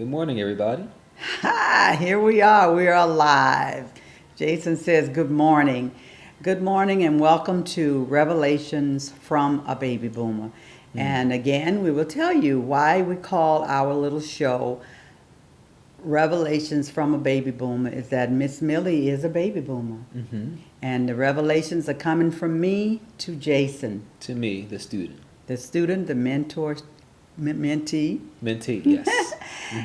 Good morning, everybody. Hi, here we are. We are live. Jason says, Good morning. Good morning, and welcome to Revelations from a Baby Boomer. And again, we will tell you why we call our little show Revelations from a Baby Boomer is that Miss Millie is a baby boomer. Mm-hmm. And the revelations are coming from me to Jason, To me, the student. the student, the mentor, mentee. Mentee, yes.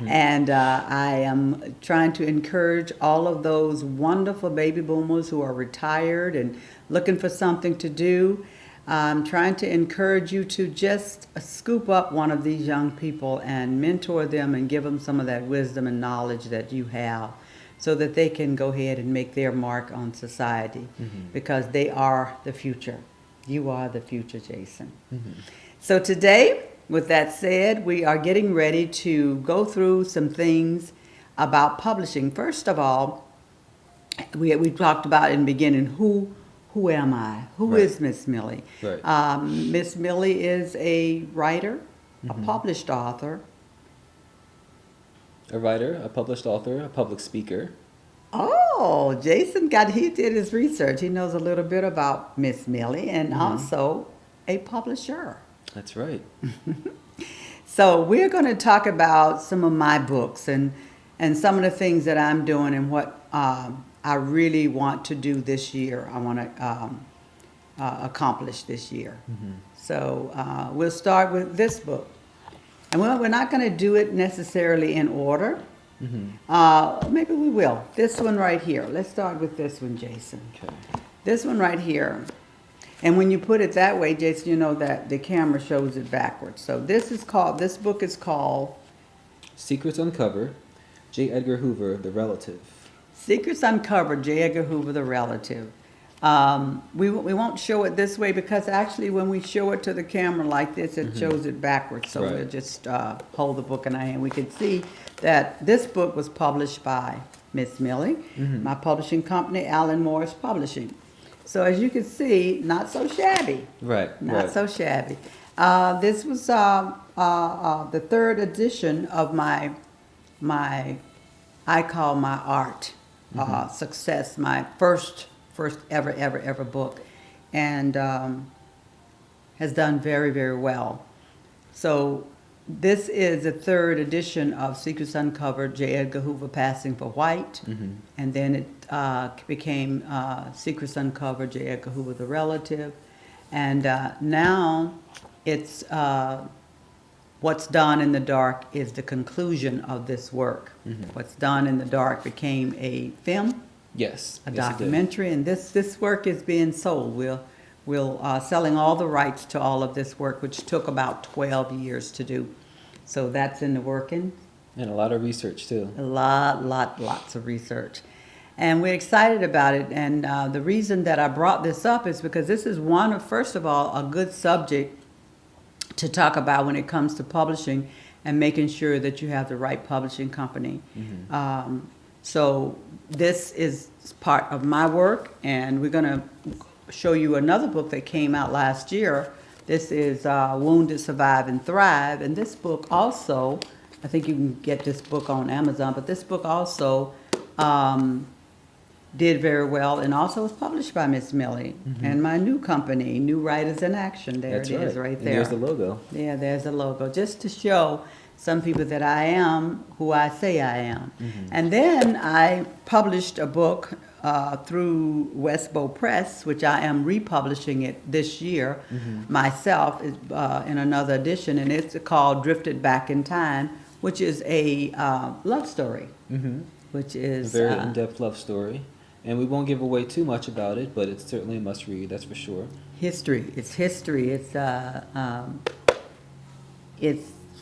And I am trying to encourage all of those wonderful baby boomers who are retired and looking for something to do. I'm trying to encourage you to just scoop up one of these young people and mentor them and give them some of that wisdom and knowledge that you have so that they can go ahead and make their mark on society because they are the future. You are the future, Jason. So today, with that said, we are getting ready to go through some things about publishing. First of all, we talked about in the beginning, who am I? Who Right. is Miss Millie? Right. Miss Millie is a writer, a published author. A writer, a published author, a public speaker. Oh, he did his research. He knows a little bit about Miss Millie and also a publisher. That's right. So we're going to talk about some of my books and some of the things that I'm doing and what I really want to do this year. I want to accomplish this year. So we'll start with this book. And we're not going to do it necessarily in order. Maybe we will. This one right here. Let's start with this one, Jason. Okay. This one right here. And when you put it that way, Jason, you know that the camera shows it backwards. So this book is called Secrets Uncovered, J. Edgar Hoover, The Relative. Secrets Uncovered, J. Edgar Hoover, The Relative. We won't show it this way because actually when we show it to the camera like this, it shows it backwards. So Right. we'll just hold the book in our hand. We can see that this book was published by Miss Millie, my publishing company, Allen Morris Publishing. So as you can see, not so shabby. Right. Not right. so shabby. This was the third edition of my I call my art success, my first ever book, and has done very, very well. So this is the third edition of Secrets Uncovered, J. Edgar Hoover Passing for White, and then it became Secrets Uncovered, J. Edgar Hoover, The Relative, and now it's What's Done in the Dark is the conclusion of this work. What's Done in the Dark became a film, Yes. a yes, it did. documentary, and this work is being sold. We're selling all the rights to all of this work, which took about 12 years to do. So that's in the working. And a lot of research, too. Lots of research. And we're excited about it. And the reason that I brought this up is because this is first of all, a good subject to talk about when it comes to publishing and making sure that you have the right publishing company. So this is part of my work, and we're going to show you another book that came out last year. This is Wounded, Survive, and Thrive. And this book also, I think you can get this book on Amazon, but this book also did very well and also was published by Miss Millie and my new company, New Writers in Action. There That's it is right. right And there. there's the logo. Yeah, there's a logo, just to show some people that I am who I say I am. And then I published a book through Westbow Press, which I am republishing it this year myself in another edition, and it's called Drifted Back in Time, which is a love story, which A is very in-depth love story. And we won't give away too much about it, but it's certainly a must-read, that's for sure. history. It's history. It's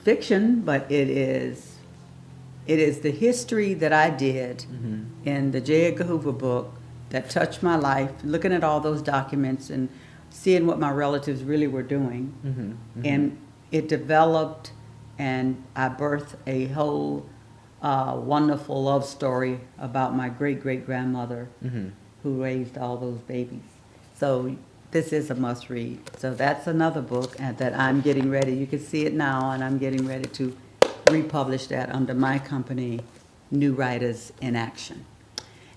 fiction, but it is the history that I did in the J. Edgar Hoover book that touched my life, looking at all those documents and seeing what my relatives really were doing. And it developed, and I birthed a whole wonderful love story about my great-great-grandmother who raised all those babies. So this is a must read. So that's another book that I'm getting ready. You can see it now, and I'm getting ready to republish that under my company, New Writers in Action.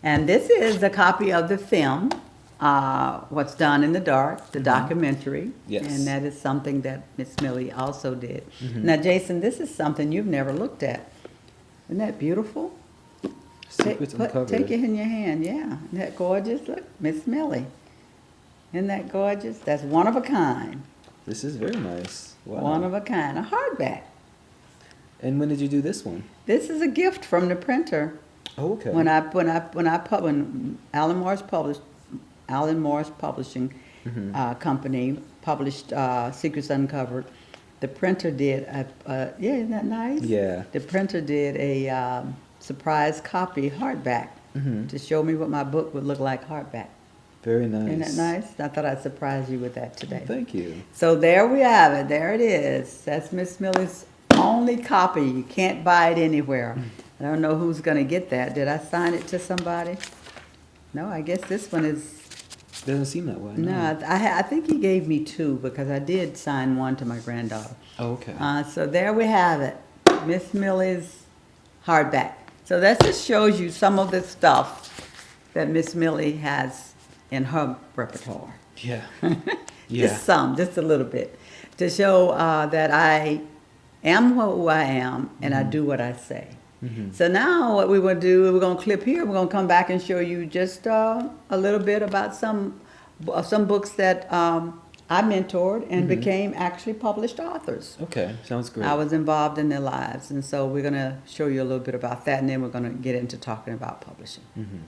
And this is a copy of the film, What's Done in the Dark, the documentary. Yes. And that is something that Miss Millie also did. Mhm. Now, Jason, this is something you've never looked at. Isn't that beautiful? Secrets Uncovered. Take it in your hand, yeah. Isn't that gorgeous? Look, Miss Millie. Isn't that gorgeous? That's one of a kind. This is very nice. Wow. One of a kind, a hardback. And when did you do this one? This is a gift from the printer. Oh, okay. When Alan Morris Publishing Mhm. Company published Secrets Uncovered, the printer did yeah, isn't that nice? Yeah. The printer did a surprise copy hardback Mhm. to show me what my book would look like hardback. Very nice. Isn't that nice? I thought I'd surprise you with that today. Thank you. So there we have it. There it is. That's Miss Millie's only copy. You can't buy it anywhere. I don't know who's going to get that. Did I sign it to somebody? No, I guess this one is. Doesn't seem that way. No, I think he gave me two because I did sign one to my granddaughter. Oh, okay. So there we have it. Miss Millie's hardback. So that just shows you some of the stuff that Miss Millie has in her repertoire. Yeah. Yeah. Just a little bit, to show that I am who I am and I do what I say. Mhm. So now what we will do, we're going to clip here, we're going to come back and show you just a little bit about some books that I mentored and became actually published authors. Okay. Sounds great. I was involved in their lives, and so we're going to show you a little bit about that, and then we're going to get into talking about publishing. Mhm.